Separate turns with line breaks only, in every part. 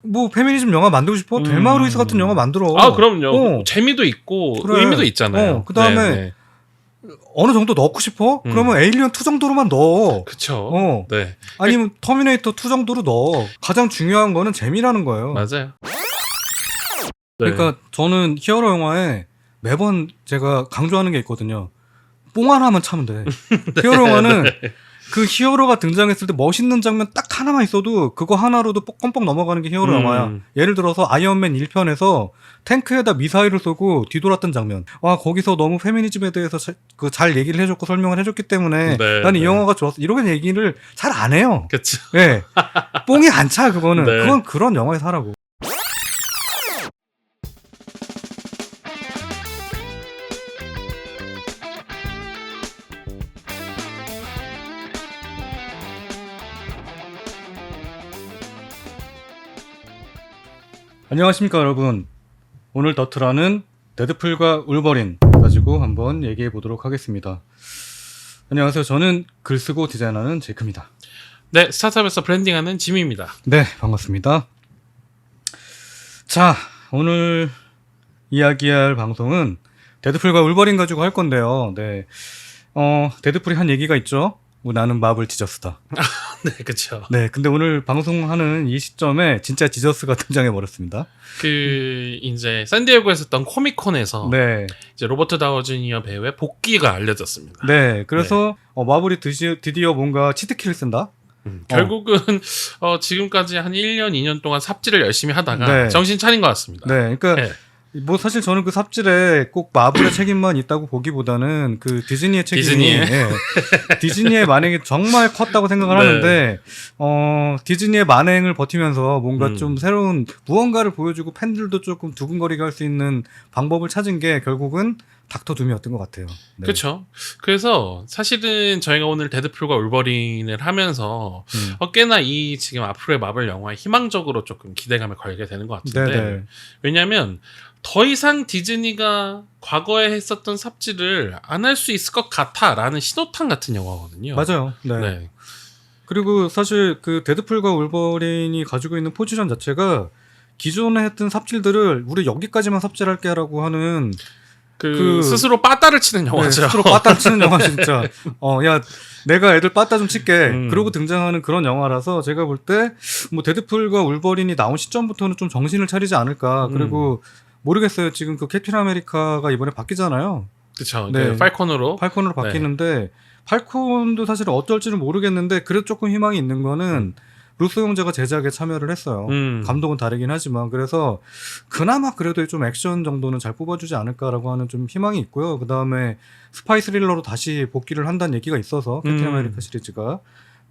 뭐 페미니즘 영화 만들고 싶어? 델마 루이스 같은 영화 만들어.
아 그럼요. 재미도 있고 그래. 의미도 있잖아요.
그 다음에 어느 정도 넣고 싶어? 그러면 에일리언 2 정도로만 넣어.
그쵸. 네.
아니면 터미네이터 2 정도로 넣어. 가장 중요한 거는 재미라는 거예요.
맞아요.
그러니까 저는 히어로 영화에 매번 제가 강조하는 게 있거든요. 뽕 하나만 차면 돼. 히어로 영화는 그 히어로가 등장했을 때 멋있는 장면 딱 하나만 있어도 그거 하나로도 껌뻑 넘어가는 게 히어로 영화야. 예를 들어서 아이언맨 1편에서 탱크에다 미사일을 쏘고 뒤돌았던 장면. 와, 거기서 너무 페미니즘에 대해서 잘 얘기를 해줬고 설명을 해줬기 때문에 나는 이 영화가 좋았어. 이런 얘기를 잘 안 해요.
그쵸.
네. 뽕이 안 차, 그거는. 그건 그런 영화에서 하라고. 안녕하십니까 여러분. 오늘 더트라는 데드풀과 울버린 가지고 한번 얘기해 보도록 하겠습니다. 안녕하세요. 저는 글쓰고 디자인하는 제이크입니다.
네, 스타트업에서 브랜딩하는 짐입니다.
네, 반갑습니다. 자, 오늘 이야기할 방송은 데드풀과 울버린 가지고 할 건데요. 네, 데드풀이 한 얘기가 있죠. 나는 마블 지저스다.
네, 그렇죠.
네, 근데 오늘 방송하는 이 시점에 진짜 지저스가 등장해 버렸습니다.
이제 샌디에고에서 했던 코미콘에서 이제 로버트 다워 주니어 배우의 복귀가 알려졌습니다.
네, 그래서 마블이 드디어 뭔가 치트키를 쓴다.
결국은 지금까지 한 1년, 2년 동안 삽질을 열심히 하다가 정신 차린 것 같습니다.
네, 그러니까 뭐 사실 저는 그 삽질에 꼭 마블의 책임만 있다고 보기보다는 그 디즈니의 책임이 디즈니의 만행이 정말 컸다고 생각을 하는데 디즈니의 만행을 버티면서 뭔가 좀 새로운 무언가를 보여주고 팬들도 조금 두근거리게 할 수 있는 방법을 찾은 게 결국은 닥터 둠이었던 것 같아요. 네.
그렇죠. 그래서 사실은 저희가 오늘 데드풀과 울버린을 하면서 꽤나 이 지금 앞으로의 마블 영화에 희망적으로 조금 기대감을 걸게 되는 것 같은데 왜냐하면 더 이상 디즈니가 과거에 했었던 삽질을 안 할 수 있을 것 같아라는 신호탄 같은 영화거든요.
맞아요. 네. 그리고 사실 그 데드풀과 울버린이 가지고 있는 포지션 자체가 기존에 했던 삽질들을 우리 여기까지만 삽질할게라고 하는
스스로 빠따를 치는 영화죠.
스스로 빠따를 치는 영화 진짜. 야, 내가 애들 빠따 좀 칠게. 그러고 등장하는 그런 영화라서 제가 볼 때 뭐 데드풀과 울버린이 나온 시점부터는 좀 정신을 차리지 않을까. 그리고 모르겠어요. 지금 그 캡틴 아메리카가 이번에 바뀌잖아요.
그렇죠. 네. 팔콘으로
바뀌는데 팔콘도 사실 어쩔지는 모르겠는데 그래도 조금 희망이 있는 거는 루소 형제가 제작에 참여를 했어요. 감독은 다르긴 하지만 그래서 그나마 그래도 좀 액션 정도는 잘 뽑아주지 않을까라고 하는 좀 희망이 있고요. 그 다음에 스파이 스릴러로 다시 복귀를 한다는 얘기가 있어서 캡틴 아메리카 시리즈가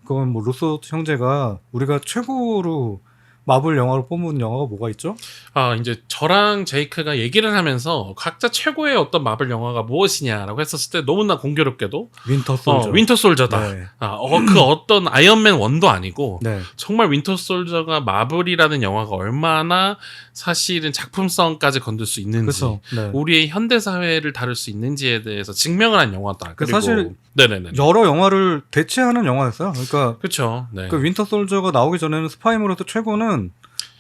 그건 뭐 루소 형제가 우리가 최고로 마블 영화로 뽑은 영화가 뭐가 있죠?
이제 저랑 제이크가 얘기를 하면서 각자 최고의 어떤 마블 영화가 무엇이냐라고 했었을 때 너무나 공교롭게도 윈터 솔저다. 그 어떤 아이언맨 1도 아니고 정말 윈터 솔저가 마블이라는 영화가 얼마나 사실은 작품성까지 건들 수 있는지 우리의 현대 사회를 다룰 수 있는지에 대해서 증명을 한 영화다. 그리고
사실 여러 영화를 대체하는 영화였어요. 그러니까
그렇죠.
그 윈터 솔저가 나오기 전에는 스파이물에서 최고는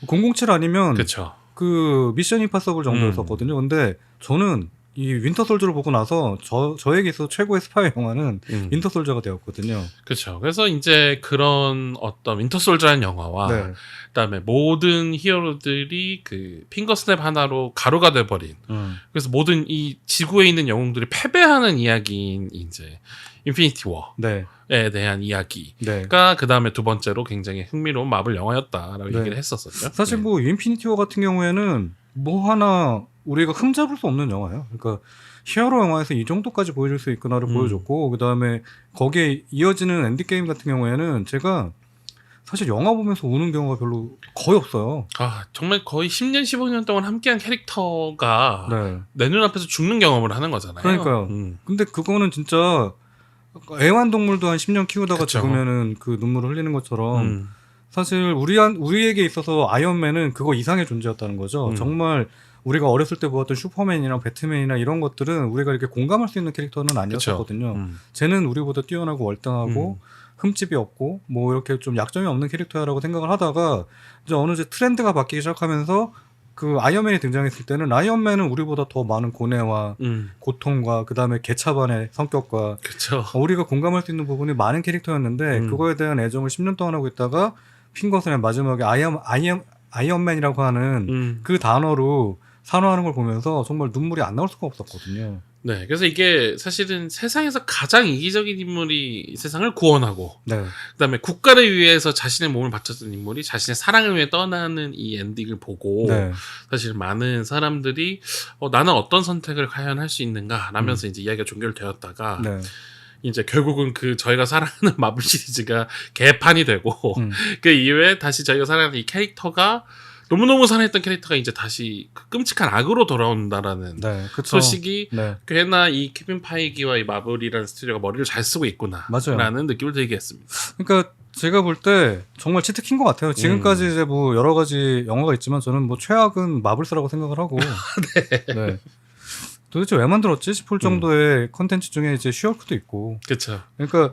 007 아니면 그 미션 임파서블 정도였었거든요. 근데 저는 이 윈터 솔저를 보고 나서 저에게 있어서 최고의 스파이 영화는 윈터 솔저가 되었거든요.
그렇죠. 그래서 이제 그런 어떤 윈터 솔저라는 영화와 그다음에 모든 히어로들이 그 핑거 스냅 하나로 가루가 돼버린 그래서 모든 이 지구에 있는 영웅들이 패배하는 이야기인 이제 인피니티 워에 대한 이야기가 그 다음에 두 번째로 굉장히 흥미로운 마블 영화였다라고 얘기를 했었었죠.
사실 뭐 인피니티 워 같은 경우에는 뭐 하나 우리가 흠잡을 수 없는 영화예요. 그러니까 히어로 영화에서 이 정도까지 보여줄 수 있구나를 보여줬고 그 다음에 거기에 이어지는 엔드게임 같은 경우에는 제가 사실 영화 보면서 우는 경우가 별로 거의 없어요.
정말 거의 10년, 15년 동안 함께한 캐릭터가 내 눈앞에서 죽는 경험을 하는 거잖아요.
그러니까요. 근데 그거는 진짜 애완동물도 한 10년 키우다가 죽으면은 그 눈물을 흘리는 것처럼 사실 우리에게 있어서 아이언맨은 그거 이상의 존재였다는 거죠. 정말 우리가 어렸을 때 보았던 슈퍼맨이나 배트맨이나 이런 것들은 우리가 이렇게 공감할 수 있는 캐릭터는 아니었었거든요. 쟤는 우리보다 뛰어나고 월등하고 흠집이 없고 뭐 이렇게 좀 약점이 없는 캐릭터라고 생각을 하다가 이제 어느 이제 트렌드가 바뀌기 시작하면서 그 아이언맨이 등장했을 때는 아이언맨은 우리보다 더 많은 고뇌와 고통과 그다음에 개차반의 성격과
그쵸.
우리가 공감할 수 있는 부분이 많은 캐릭터였는데 그거에 대한 애정을 10년 동안 하고 있다가 핑거슨의 마지막에 아이언맨이라고 하는 그 단어로 산화하는 걸 보면서 정말 눈물이 안 나올 수가 없었거든요.
네, 그래서 이게 사실은 세상에서 가장 이기적인 인물이 세상을 구원하고,
네.
그다음에 국가를 위해서 자신의 몸을 바쳤던 인물이 자신의 사랑을 위해 떠나는 이 엔딩을 보고,
네.
사실 많은 사람들이 나는 어떤 선택을 과연 할 수 있는가 라면서 이제 이야기가 종결되었다가,
네.
이제 결국은 그 저희가 사랑하는 마블 시리즈가 개판이 되고, 그 이후에 다시 저희가 사랑하는 이 캐릭터가 너무너무 사랑했던 캐릭터가 이제 다시 그 끔찍한 악으로 돌아온다라는
네,
소식이
네.
꽤나 이 케빈 파이기와 이 마블이라는 스튜디오가 머리를 잘 쓰고 있구나
맞아요.
라는 느낌을 들게 했습니다.
그러니까 제가 볼 때 정말 치트킨 것 같아요. 지금까지 이제 뭐 여러 가지 영화가 있지만 저는 뭐 최악은 마블스라고 생각을 하고 네. 도대체 왜 만들었지 싶을 정도의 컨텐츠 중에 이제 슈어크도 있고
그렇죠.
그러니까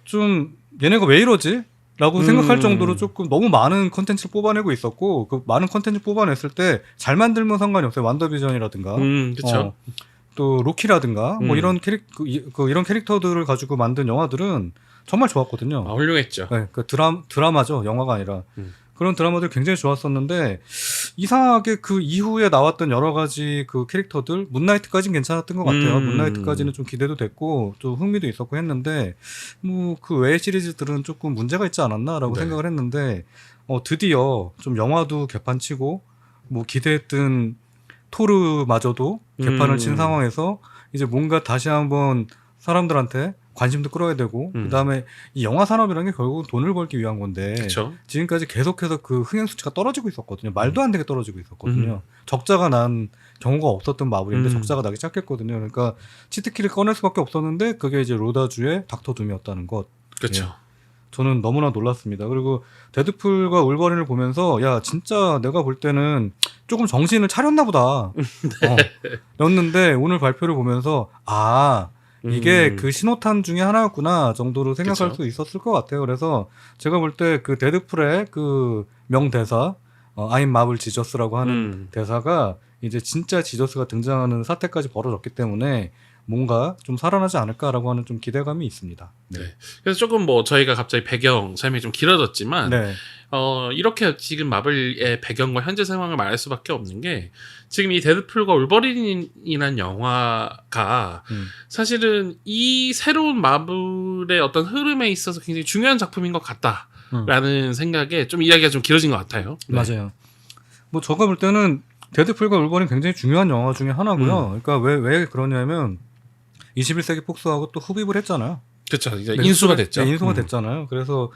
좀 얘네가 왜 이러지? 라고 생각할 정도로 조금 너무 많은 컨텐츠를 뽑아내고 있었고 그 많은 컨텐츠 뽑아냈을 때 잘 만들면 상관이 없어요. 완더비전이라든가
그렇죠.
또 로키라든가 뭐 이런 이런 캐릭터들을 가지고 만든 영화들은 정말 좋았거든요.
훌륭했죠.
네, 그 드라마죠. 영화가 아니라. 그런 드라마들 굉장히 좋았었는데 이상하게 그 이후에 나왔던 여러 가지 그 캐릭터들 문나이트까지는 괜찮았던 것 같아요. 문나이트까지는 좀 기대도 됐고 좀 흥미도 있었고 했는데 뭐 그 외의 시리즈들은 조금 문제가 있지 않았나라고 생각을 했는데 드디어 좀 영화도 개판치고 뭐 기대했던 토르마저도 개판을 친 상황에서 이제 뭔가 다시 한번 사람들한테 관심도 끌어야 되고 그다음에 이 영화 산업이라는 게 결국 돈을 벌기 위한 건데
그쵸? 지금까지
계속해서 그 흥행 수치가 떨어지고 있었거든요. 말도 안 되게 떨어지고 있었거든요. 적자가 난 경우가 없었던 마블인데 적자가 나기 시작했거든요. 그러니까 치트키를 꺼낼 수밖에 없었는데 그게 이제 로다주의 닥터 둠이었다는 것.
그렇죠.
예. 저는 너무나 놀랐습니다. 그리고 데드풀과 울버린을 보면서 야 진짜 내가 볼 때는 조금 정신을 차렸나 보다. 였는데 오늘 발표를 보면서 이게 그 신호탄 중에 하나였구나 정도로 생각할
그쵸?
수 있었을 것 같아요. 그래서 제가 볼 때 그 데드풀의 그 명대사 I'm Marvel 지저스라고 하는 대사가 이제 진짜 지저스가 등장하는 사태까지 벌어졌기 때문에 뭔가 좀 살아나지 않을까라고 하는 좀 기대감이 있습니다.
네. 그래서 조금 뭐 저희가 갑자기 배경 설명이 좀 길어졌지만
네.
이렇게 지금 마블의 배경과 현재 상황을 말할 수밖에 없는 게 지금 이 데드풀과 울버린이라는 영화가 사실은 이 새로운 마블의 어떤 흐름에 있어서 굉장히 중요한 작품인 것 같다라는 생각에 좀 이야기가 좀 길어진 것 같아요. 네.
맞아요. 뭐 제가 볼 때는 데드풀과 울버린 굉장히 중요한 영화 중에 하나고요. 그러니까 왜 그러냐면 21세기 폭스하고 또 흡입을 했잖아요.
그렇죠. 이제 인수가 됐죠.
네, 인수가 됐잖아요. 그래서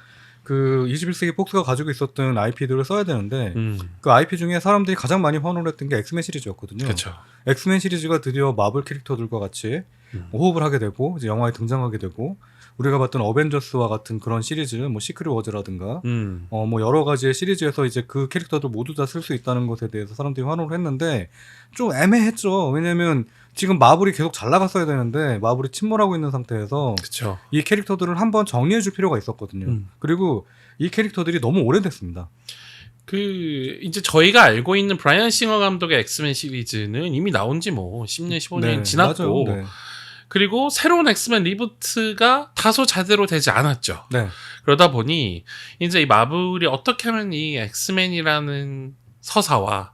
그 21세기 폭스가 가지고 있었던 IP들을 써야 되는데 그 IP 중에 사람들이 가장 많이 환호를 했던 게 엑스맨 시리즈였거든요.
그렇죠.
엑스맨 시리즈가 드디어 마블 캐릭터들과 같이 호흡을 하게 되고 이제 영화에 등장하게 되고 우리가 봤던 어벤져스와 같은 그런 시리즈, 뭐 시크릿 워즈라든가, 뭐 여러 가지의 시리즈에서 이제 그 캐릭터들 모두 다 쓸 수 있다는 것에 대해서 사람들이 환호를 했는데 좀 애매했죠. 왜냐면 지금 마블이 계속 잘 나갔어야 되는데 마블이 침몰하고 있는 상태에서
그쵸.
이 캐릭터들을 한번 정리해줄 필요가 있었거든요. 그리고 이 캐릭터들이 너무 오래됐습니다.
이제 저희가 알고 있는 브라이언 싱어 감독의 엑스맨 시리즈는 이미 나온 지 뭐 10년, 15년 지났고,
맞아요. 네.
그리고 새로운 엑스맨 리부트가 다소 제대로 되지 않았죠.
네.
그러다 보니 이제 이 마블이 어떻게 하면 이 엑스맨이라는 서사와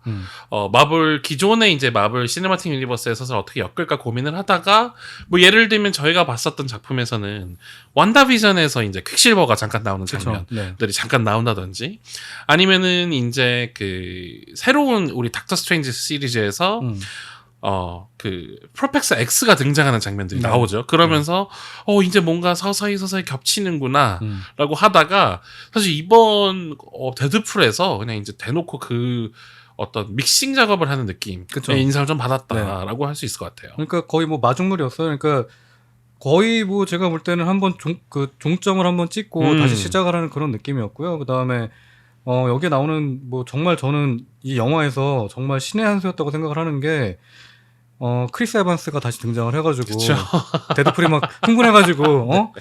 마블 기존의 이제 마블 시네마틱 유니버스의 서사를 어떻게 엮을까 고민을 하다가 뭐 예를 들면 저희가 봤었던 작품에서는 완다비전에서 이제 퀵실버가 잠깐 나오는 장면들이 잠깐 나온다든지 아니면은 이제 그 새로운 우리 닥터 스트레인지 시리즈에서 그 프로펙스 X가 등장하는 장면들이 나오죠. 그러면서 이제 뭔가 서서히 겹치는구나 라고 하다가 사실 이번 데드풀에서 그냥 이제 대놓고 그 어떤 믹싱 작업을 하는 느낌의 인상을 좀 받았다라고 할 수 있을 것 같아요.
그러니까 거의 뭐 마중물이었어요. 그러니까 거의 뭐 제가 볼 때는 한번 종점을 한번 찍고 다시 시작을 하는 그런 느낌이었고요. 그 다음에 여기에 나오는 뭐 정말 저는 이 영화에서 정말 신의 한 수였다고 생각을 하는 게 크리스 에반스가 다시 등장을 해가지고
그쵸.
데드풀이 막 흥분해가지고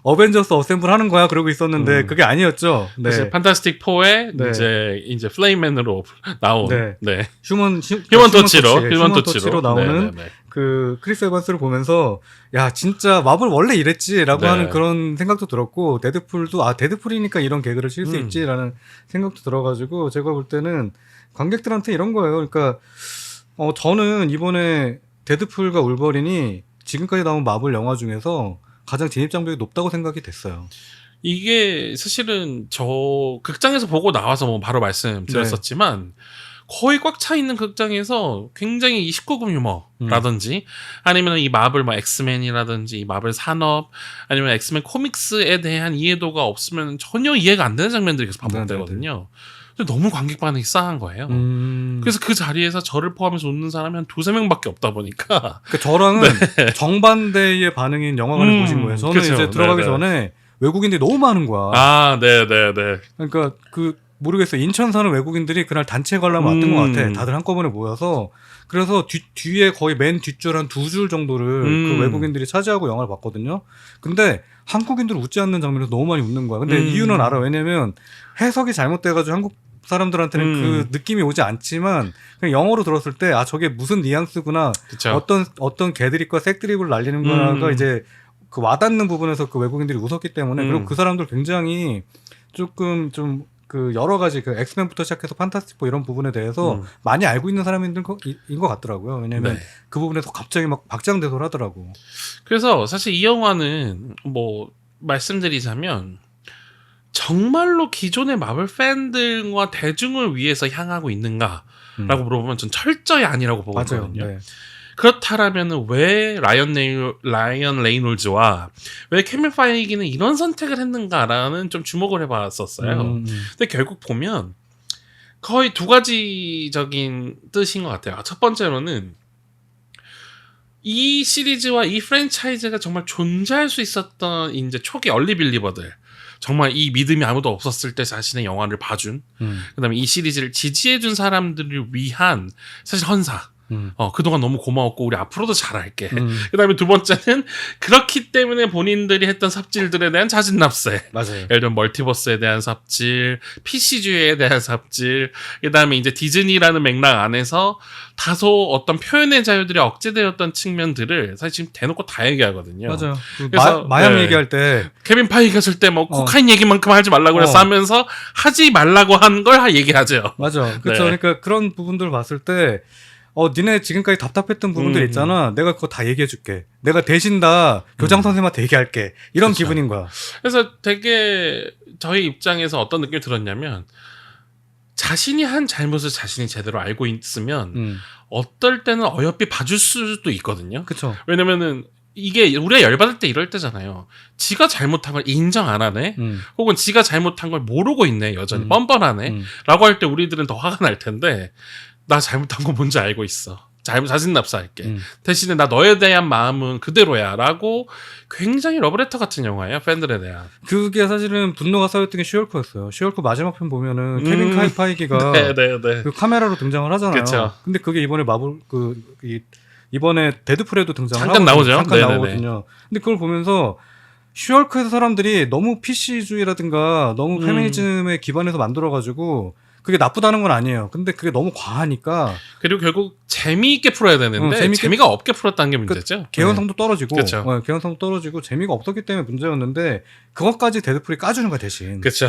어벤져스 어셈블 하는 거야 그러고 있었는데 그게 아니었죠. 네.
사실 판타스틱 4에
네.
이제 플레임맨으로 나온
네.
휴먼
휴먼
터치로
터치로 나오는
네네네.
그 크리스 에반스를 보면서 야 진짜 마블 원래 이랬지라고
네.
하는 그런 생각도 들었고 데드풀도 데드풀이니까 이런 개그를 칠 수 있지라는 생각도 들어가지고 제가 볼 때는 관객들한테 이런 거예요. 그러니까 저는 이번에 데드풀과 울버린이 지금까지 나온 마블 영화 중에서 가장 진입 장벽이 높다고 생각이 됐어요.
이게 사실은 저 극장에서 보고 나와서 뭐 바로 말씀드렸었지만 거의 꽉 차 있는 극장에서 굉장히 이 19금 유머라든지 아니면 이 마블 뭐 엑스맨이라든지 이 마블 산업 아니면 엑스맨 코믹스에 대한 이해도가 없으면 전혀 이해가 안 되는 장면들이 계속 반복되거든요. 근데 너무 관객 반응이 싸한 거예요. 그래서 그 자리에서 저를 포함해서 웃는 사람이 한 2-3명밖에 없다 보니까
그러니까 저랑은 정반대의 반응인 영화관을 보신 거예요. 저는
그쵸.
이제 들어가기 전에 외국인들이 너무 많은 거야.
네네네.
그러니까 모르겠어요. 인천 사는 외국인들이 그날 단체 관람 왔던 것 같아. 다들 한꺼번에 모여서. 그래서 뒤에 거의 맨 뒷줄 한 2줄 정도를 그 외국인들이 차지하고 영화를 봤거든요. 근데 한국인들 웃지 않는 장면에서 너무 많이 웃는 거야. 근데 이유는 알아. 왜냐면 해석이 잘못돼가지고 한국 사람들한테는 그 느낌이 오지 않지만 그냥 영어로 들었을 때 저게 무슨 뉘앙스구나.
그쵸.
어떤 개드립과 색드립을 날리는 거가 이제 그 와닿는 부분에서 그 외국인들이 웃었기 때문에 그리고 그 사람들 굉장히 조금 좀 그 여러 가지 그 엑스맨부터 시작해서 판타스틱 4 이런 부분에 대해서 많이 알고 있는 사람인 것 같더라고요. 왜냐면 그 부분에서 갑자기 막 박장대소를 하더라고.
그래서 사실 이 영화는 뭐 말씀드리자면 정말로 기존의 마블 팬들과 대중을 위해서 향하고 있는가라고 물어보면 전 철저히 아니라고 보거든요.
맞아요. 네.
그렇다라면 왜 라이언 레이놀즈와 왜 케빈 파이기는 이런 선택을 했는가라는 좀 주목을 해봤었어요. 근데 결국 보면 거의 두 가지적인 뜻인 것 같아요. 첫 번째로는 이 시리즈와 이 프랜차이즈가 정말 존재할 수 있었던 이제 초기 얼리 빌리버들, 정말 이 믿음이 아무도 없었을 때 자신의 영화를 봐준, 그다음에 이 시리즈를 지지해준 사람들을 위한 사실 헌사. 그동안 너무 고마웠고 우리 앞으로도 잘할게. 그다음에 두 번째는 그렇기 때문에 본인들이 했던 삽질들에 대한 자진납세.
맞아요.
예를 들면 멀티버스에 대한 삽질, PC주의에 대한 삽질, 그다음에 이제 디즈니라는 맥락 안에서 다소 어떤 표현의 자유들이 억제되었던 측면들을 사실 지금 대놓고 다 얘기하거든요.
맞아요.
그래서
마약 얘기할 때
케빈 파이기가 쓸 때 뭐 코카인 얘기만큼 하지 말라고 그래서 하면서 하지 말라고 한 걸 얘기하죠.
맞아. 그렇죠. 그러니까 그런 부분들을 봤을 때 니네 지금까지 답답했던 부분들 있잖아. 내가 그거 다 얘기해줄게. 내가 대신 다 교장 선생님한테 얘기할게. 이런
그쵸.
기분인 거야.
그래서 되게 저희 입장에서 어떤 느낌이 들었냐면 자신이 한 잘못을 자신이 제대로 알고 있으면 어떨 때는 어여삐 봐줄 수도 있거든요.
그렇죠.
왜냐면은 이게 우리가 열받을 때 이럴 때잖아요. 지가 잘못한 걸 인정 안 하네? 혹은 지가 잘못한 걸 모르고 있네. 여전히 뻔뻔하네? 라고 할 때 우리들은 더 화가 날 텐데 나 잘못한 거 뭔지 알고 있어. 자진납사할게. 대신에 나 너에 대한 마음은 그대로야. 라고 굉장히 러브레터 같은 영화예요. 팬들에 대한.
그게 사실은 분노가 쌓였던 게 쉬얼크였어요. 쉬얼크 마지막 편 보면은 케빈 파이기가 그 카메라로 등장을 하잖아요.
그쵸.
근데 그게 이번에 이번에 데드풀에도 등장을
잠깐 나오죠.
잠깐 나오거든요. 근데 그걸 보면서 쉬얼크에서 사람들이 너무 PC주의라든가 너무 페미니즘에 기반해서 만들어가지고 그게 나쁘다는 건 아니에요. 근데 그게 너무 과하니까.
그리고 결국 재미있게 풀어야 되는데 재미가 없게 풀었다는 게 문제죠.
개연성도 떨어지고,
그쵸.
개연성도 떨어지고 재미가 없었기 때문에 문제였는데 그것까지 데드풀이 까주는 거야 대신.
그렇죠.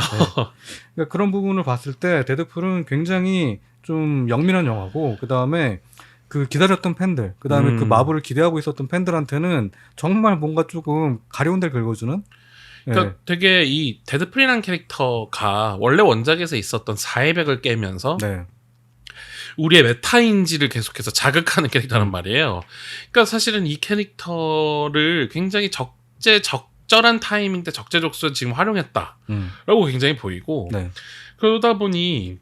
그러니까 그런 부분을 봤을 때 데드풀은 굉장히 좀 영민한 영화고 그 다음에 그 기다렸던 팬들, 그 다음에 그 마블을 기대하고 있었던 팬들한테는 정말 뭔가 조금 가려운 데를 긁어주는.
그러니까 되게 이 데드풀이라는 캐릭터가 원래 원작에서 있었던 사회백을 깨면서 우리의 메타인지를 계속해서 자극하는 캐릭터란 말이에요. 그러니까 사실은 이 캐릭터를 굉장히 적절한 타이밍 때 적재적소에 지금 활용했다라고 굉장히 보이고 그러다 보니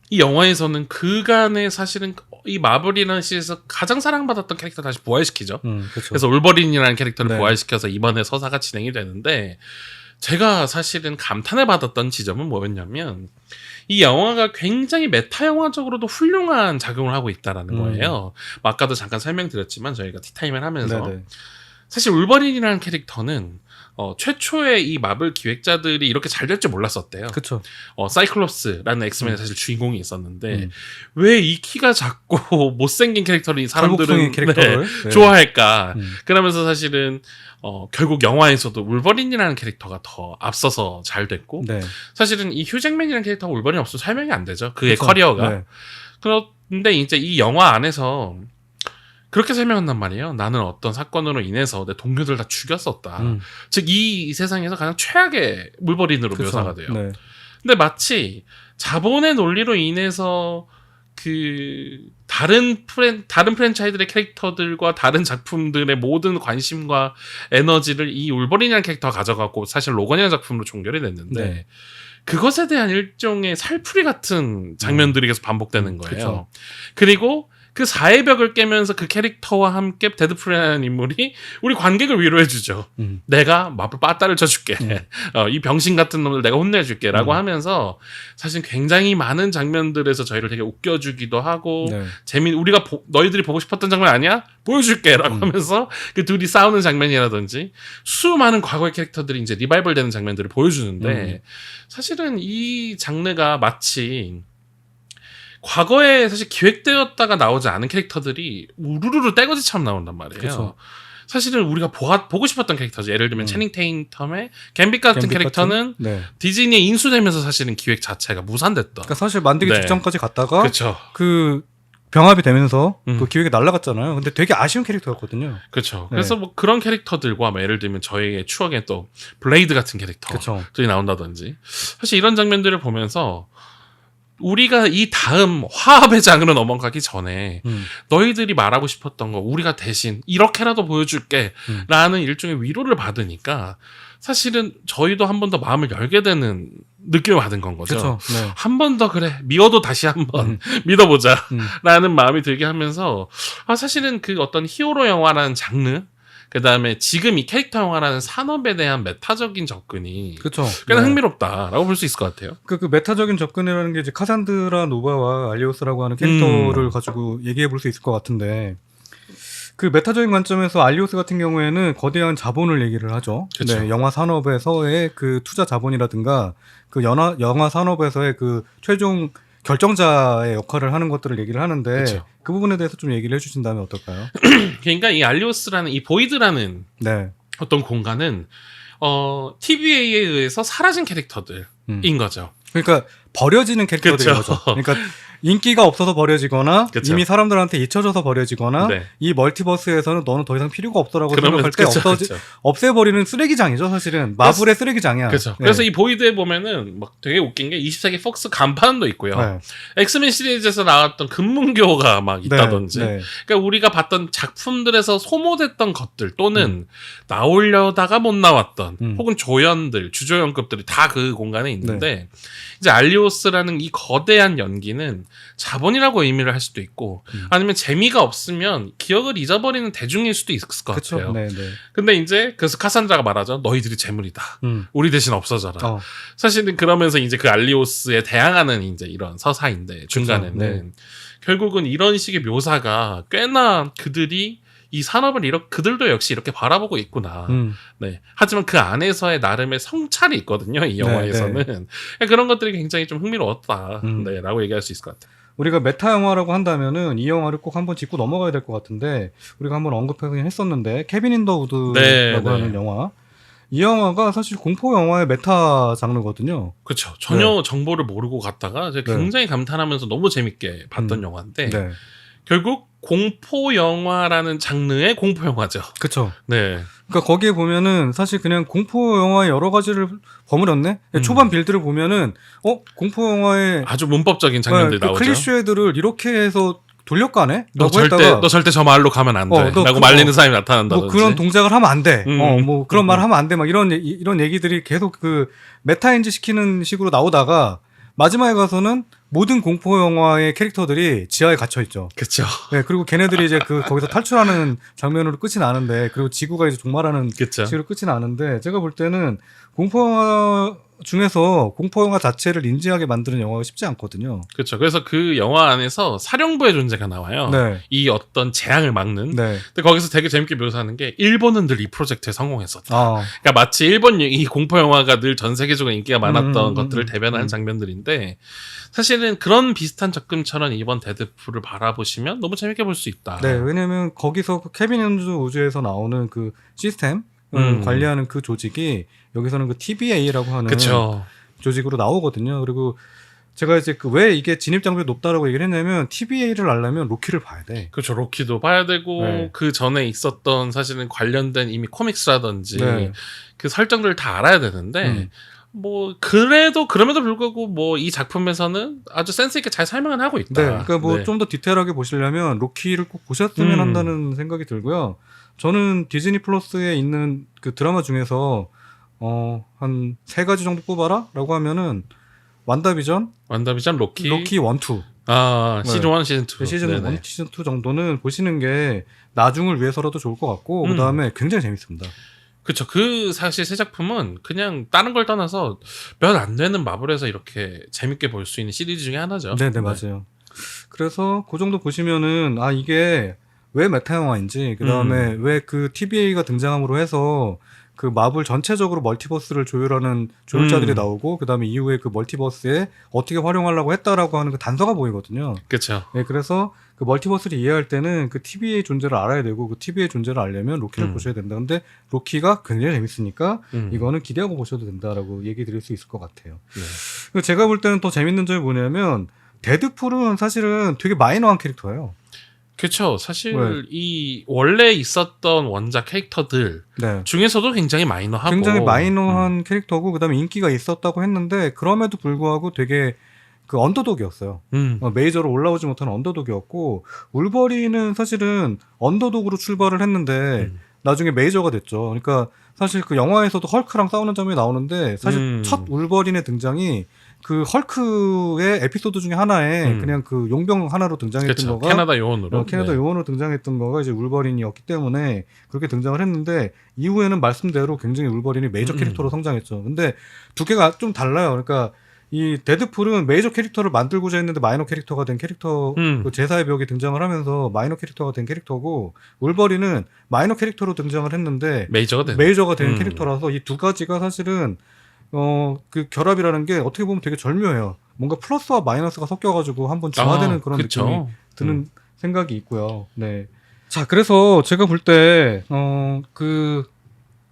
이 영화에서는 그간의 사실은 이 마블이라는 시리즈에서 가장 사랑받았던 캐릭터 다시 부활시키죠. 그래서 울버린이라는 캐릭터를 부활시켜서 이번에 서사가 진행이 되는데 제가 사실은 감탄을 받았던 지점은 뭐였냐면 이 영화가 굉장히 메타 영화적으로도 훌륭한 작용을 하고 있다라는 거예요. 아까도 잠깐 설명드렸지만 저희가 티타임을 하면서
네네.
사실 울버린이라는 캐릭터는 최초의 이 마블 기획자들이 이렇게 잘 될 줄 몰랐었대요.
그쵸.
사이클롭스라는 엑스맨의 사실 주인공이 있었는데 왜 이 키가 작고 못생긴 캐릭터를 이 사람들은
캐릭터를 네.
좋아할까? 그러면서 사실은 결국 영화에서도 울버린이라는 캐릭터가 더 앞서서 잘 됐고
네.
사실은 이 휴잭맨이라는 캐릭터가 울버린 없으면 설명이 안 되죠. 그의
그쵸.
커리어가.
네.
그런데 이제 이 영화 안에서 그렇게 설명한단 말이에요. 나는 어떤 사건으로 인해서 내 동료들 다 죽였었다. 즉 이 세상에서 가장 최악의 물버린으로
그쵸.
묘사가 돼요.
네.
근데 마치 자본의 논리로 인해서 그 다른 프랜차이즈의 캐릭터들과 다른 작품들의 모든 관심과 에너지를 이 울버린이라는 캐릭터가 가져가고 사실 로건이라는 작품으로 종결이 됐는데
네.
그것에 대한 일종의 살풀이 같은 장면들이 계속 반복되는 거예요.
그쵸.
그리고 그 사의 벽을 깨면서 그 캐릭터와 함께 데드풀이라는 인물이 우리 관객을 위로해주죠. 내가 마블 빠따를 쳐줄게. 이 병신 같은 놈들 내가 혼내줄게. 라고 하면서 사실 굉장히 많은 장면들에서 저희를 되게 웃겨주기도 하고
네.
우리가 너희들이 보고 싶었던 장면 아니야? 보여줄게. 라고 하면서 그 둘이 싸우는 장면이라든지 수많은 과거의 캐릭터들이 이제 리바이벌 되는 장면들을 보여주는데 사실은 이 장르가 마치 과거에 사실 기획되었다가 나오지 않은 캐릭터들이 우르르르 떼거지처럼 나온단 말이에요.
그쵸.
사실은 우리가 보고 싶었던 캐릭터죠. 예를 들면 채닝 테이텀의 갬빗 같은 캐릭터는
네.
디즈니에 인수되면서 사실은 기획 자체가 무산됐던.
그러니까 사실 만들기
네.
직전까지 갔다가
그렇죠.
그 병합이 되면서 그 기획이 날아갔잖아요. 근데 되게 아쉬운 캐릭터였거든요.
그렇죠.
네.
그래서 뭐 그런 캐릭터들과 뭐 예를 들면 저희의 추억에 또 블레이드 같은
그쵸.
캐릭터들이 나온다든지 사실 이런 장면들을 보면서 우리가 이 다음 화합의 장으로 넘어가기 전에 너희들이 말하고 싶었던 거 우리가 대신 이렇게라도 보여줄게 라는 일종의 위로를 받으니까 사실은 저희도 한 번 더 마음을 열게 되는 느낌을 받은 건 거죠.
그쵸. 네.
한 번 더 그래 미워도 다시 한번 믿어보자 라는 마음이 들게 하면서 사실은 그 어떤 히어로 영화라는 장르 그 다음에 지금 이 캐릭터 영화라는 산업에 대한 메타적인 접근이
그쵸.
꽤나
네.
흥미롭다라고 볼 수 있을 것 같아요.
그 메타적인 접근이라는 게 이제 카산드라 노바와 알리오스라고 하는 캐릭터를 가지고 얘기해 볼 수 있을 것 같은데 그 메타적인 관점에서 알리오스 같은 경우에는 거대한 자본을 얘기를 하죠.
그쵸.
네, 영화 산업에서의 그 투자 자본이라든가 그 영화 산업에서의 그 최종 결정자의 역할을 하는 것들을 얘기를 하는데
그쵸.
그 부분에 대해서 좀 얘기를 해주신다면 어떨까요?
그러니까 이 알리오스라는 이 보이드라는
네.
어떤 공간은 TVA에 의해서 사라진 캐릭터들인 거죠.
그러니까 버려지는 캐릭터들인
그쵸.
거죠. 그러니까 인기가 없어서 버려지거나
그쵸.
이미 사람들한테 잊혀져서 버려지거나
네.
이 멀티버스에서는 너는 더 이상 필요가 없더라고
그러면
생각할 때
그쵸.
없애버리는 쓰레기장이죠 사실은. 마블의 쓰레기장이야.
그렇죠.
네.
그래서 이 보이드에 보면은 막 되게 웃긴 게 20세기 폭스 간판도 있고요.
네.
엑스맨 시리즈에서 나왔던 금문교가 막 있다든지.
네. 네.
그러니까 우리가 봤던 작품들에서 소모됐던 것들 또는 나오려다가 못 나왔던 혹은 조연들, 주조연급들이 다 그 공간에 있는데 이제 알리오스라는 이 거대한 연기는 자본이라고 의미를 할 수도 있고 아니면 재미가 없으면 기억을 잊어버리는 대중일 수도 있을 것
그쵸.
같아요.
네, 네.
근데 이제 그래서 카산드라가 말하죠. 너희들이 재물이다. 우리 대신 없어져라. 사실은 그러면서 이제 그 알리오스에 대항하는 이제 이런 서사인데 중간에는
네.
결국은 이런 식의 묘사가 꽤나 그들이 이 산업을 그들도 역시 이렇게 바라보고 있구나. 네. 하지만 그 안에서의 나름의 성찰이 있거든요. 이 영화에서는. 그런 것들이 굉장히 좀 흥미로웠다. 네, 라고 얘기할 수 있을 것 같아요.
우리가 메타 영화라고 한다면은 이 영화를 꼭 한번 짚고 넘어가야 될 것 같은데 우리가 한번 언급하긴 했었는데 케빈 인 더 우드라고 하는 영화. 이 영화가 사실 공포 영화의 메타 장르거든요.
그렇죠. 전혀 정보를 모르고 갔다가 제가 굉장히 감탄하면서 너무 재밌게 봤던 영화인데 결국 공포 영화라는 장르의 공포 영화죠.
그렇죠.
네.
그러니까 거기에 보면은 사실 그냥 공포 영화의 여러 가지를 버무렸네. 초반 빌드를 보면은 공포 영화의
아주 문법적인 장면들이 나오죠.
클리셰들을 이렇게 해서 돌려가네.
너 절대 저 마을로 가면 안 돼. 라고 말리는 사람이 나타난다든지.
뭐 그런 동작을 하면 안 돼. 뭐 그런 말 하면 안 돼. 막 이런 얘기들이 계속 그 메타인지 시키는 식으로 나오다가 마지막에 가서는 모든 공포 영화의 캐릭터들이 지하에 갇혀 있죠.
그렇죠.
네, 그리고 걔네들이 이제 거기서 탈출하는 장면으로 끝이 나는데, 그리고 지구가 이제 종말하는 식으로 끝이 나는데, 제가 볼 때는 공포 영화 중에서 공포 영화 자체를 인지하게 만드는 영화가 쉽지 않거든요.
그렇죠. 그래서 그 영화 안에서 사령부의 존재가 나와요.
네.
이 어떤 재앙을 막는.
네.
근데 거기서 되게 재밌게 묘사하는 게 일본은 늘 이 프로젝트에 성공했었다.
아.
그러니까 마치 일본 이 공포 영화가 늘 전 세계적으로 인기가 많았던 것들을 대변하는 장면들인데, 사실은 그런 비슷한 접근처럼 이번 데드풀을 바라보시면 너무 재밌게 볼 수 있다.
네, 왜냐면 거기서 그 케빈 힌즈 우주에서 나오는 그 시스템 관리하는 그 조직이 여기서는 그 TBA라고 하는
그쵸.
조직으로 나오거든요. 그리고 제가 이제 왜 이게 진입 장벽이 높다라고 얘기를 했냐면, TBA를 알려면 로키를 봐야 돼.
그렇죠. 로키도 봐야 되고,
네.
그 전에 있었던 사실은 관련된 이미 코믹스라든지
네.
그 설정들을 다 알아야 되는데, 뭐 그래도 그럼에도 불구하고 뭐 이 작품에서는 아주 센스 있게 잘 설명을 하고 있다.
네, 그러니까 뭐
네.
좀 더 디테일하게 보시려면 로키를 꼭 보셨으면 한다는 생각이 들고요. 저는 디즈니 플러스에 있는 그 드라마 중에서 한 3가지 정도 뽑아라라고 하면은 완다비전,
로키,
1, 2.
시즌 1, 시즌 2.
시즌 1, 시즌 2 정도는 보시는 게 나중을 위해서라도 좋을 것 같고, 그다음에 굉장히 재밌습니다.
그쵸. 그 사실 새 작품은 그냥 다른 걸 떠나서 몇 안 되는 마블에서 이렇게 재밌게 볼 수 있는 시리즈 중에 하나죠.
네네, 맞아요. 그래서 그 정도 보시면은 이게 왜 메타 영화인지, 그다음에 왜 그 TBA가 등장함으로 해서 그 마블 전체적으로 멀티버스를 조율하는 조율자들이 나오고, 그다음에 이후에 그 멀티버스에 어떻게 활용하려고 했다라고 하는 그 단서가 보이거든요.
그렇죠.
네, 그래서 그 멀티버스를 이해할 때는 그 TBA 존재를 알아야 되고, 그 TBA 존재를 알려면 로키를 보셔야 된다. 근데 로키가 굉장히 재밌으니까 이거는 기대하고 보셔도 된다라고 얘기 드릴 수 있을 것 같아요. 네. 제가 볼 때는 더 재밌는 점이 뭐냐면, 데드풀은 사실은 되게 마이너한 캐릭터예요.
그렇죠. 사실 이 원래 있었던 원작 캐릭터들 중에서도 굉장히 마이너하고,
굉장히 마이너한 캐릭터고, 그다음에 인기가 있었다고 했는데, 그럼에도 불구하고 되게 그 언더독이었어요. 메이저로 올라오지 못하는 언더독이었고, 울버린은 사실은 언더독으로 출발을 했는데 나중에 메이저가 됐죠. 그러니까 사실 그 영화에서도 헐크랑 싸우는 장면이 나오는데, 사실 첫 울버린의 등장이 그 헐크의 에피소드 중에 하나에 그냥 그 용병 하나로 등장했던 거가
캐나다 요원으로
요원으로 등장했던 거가 이제 울버린이었기 때문에 그렇게 등장을 했는데, 이후에는 말씀대로 굉장히 울버린이 메이저 캐릭터로 성장했죠. 근데 두 개가 좀 달라요. 그러니까 이 데드풀은 메이저 캐릭터를 만들고자 했는데 마이너 캐릭터가 된 캐릭터, 그 제사의 벽에 등장을 하면서 마이너 캐릭터가 된 캐릭터고, 울버린은 마이너 캐릭터로 등장을 했는데 메이저가 된 캐릭터라서, 이 두 가지가 사실은 그 결합이라는 게 어떻게 보면 되게 절묘해요. 뭔가 플러스와 마이너스가 섞여가지고 한번 중화되는 그런 느낌이 드는 생각이 있고요. 네. 자, 그래서 제가 볼 때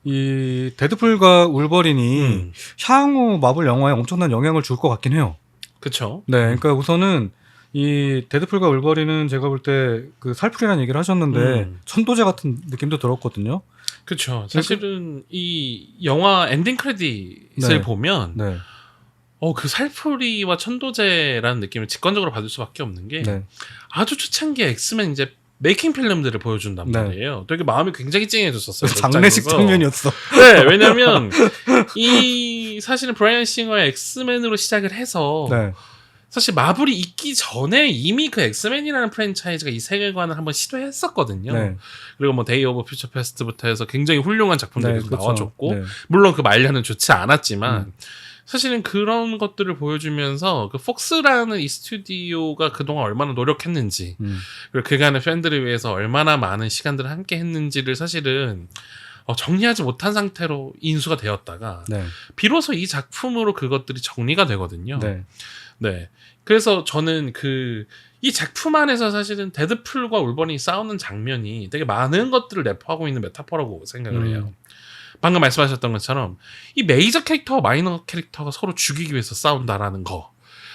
이 데드풀과 울버린이 향후 마블 영화에 엄청난 영향을 줄 것 같긴 해요.
그렇죠.
네, 그러니까 우선은 이 데드풀과 울버린은 제가 볼 때 그 살풀이라는 얘기를 하셨는데 천도제 같은 느낌도 들었거든요.
그렇죠. 사실은 이 영화 엔딩 크레딧을 보면 그 살풀이와 천도제라는 느낌을 직관적으로 받을 수밖에 없는 게, 아주 초창기 엑스맨 이제 메이킹 필름들을 보여준단 말이에요. 되게 마음이 굉장히 찡해졌었어요.
장례식 장면이었어.
네, 왜냐면 이 사실은 브라이언 싱어의 엑스맨으로 시작을 해서 사실 마블이 있기 전에 이미 그 엑스맨이라는 프랜차이즈가 이 세계관을 한번 시도했었거든요. 그리고 뭐 데이 오브 퓨처 패스트부터 해서 굉장히 훌륭한 작품들이 나와줬고, 물론 그 말년은 좋지 않았지만 사실은 그런 것들을 보여주면서 그 폭스라는 이 스튜디오가 그동안 얼마나 노력했는지, 그리고 그간의 팬들을 위해서 얼마나 많은 시간들을 함께 했는지를 사실은 정리하지 못한 상태로 인수가 되었다가 비로소 이 작품으로 그것들이 정리가 되거든요. 네. 그래서 저는 이 작품 안에서 사실은 데드풀과 울버린이 싸우는 장면이 되게 많은 것들을 내포하고 있는 메타포라고 생각을 해요. 방금 말씀하셨던 것처럼 이 메이저 캐릭터와 마이너 캐릭터가 서로 죽이기 위해서 싸운다라는 거,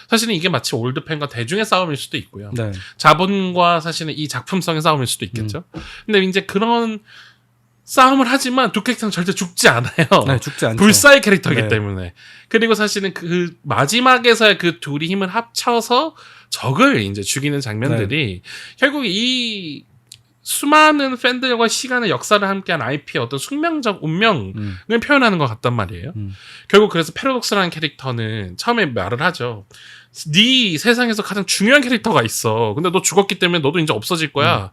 사실은 이게 마치 올드팬과 대중의 싸움일 수도 있고요. 자본과 사실은 이 작품성의 싸움일 수도 있겠죠. 근데 이제 그런 싸움을 하지만 두 캐릭터는 절대 죽지 않아요.
죽지 않죠.
불사의 캐릭터이기 때문에. 그리고 사실은 그 마지막에서의 그 둘이 힘을 합쳐서 적을 이제 죽이는 장면들이 결국 이 수많은 팬들과 시간의 역사를 함께한 IP의 어떤 숙명적 운명을 표현하는 것 같단 말이에요. 결국 그래서 패러독스라는 캐릭터는 처음에 말을 하죠. 네 세상에서 가장 중요한 캐릭터가 있어. 근데 너 죽었기 때문에 너도 이제 없어질 거야.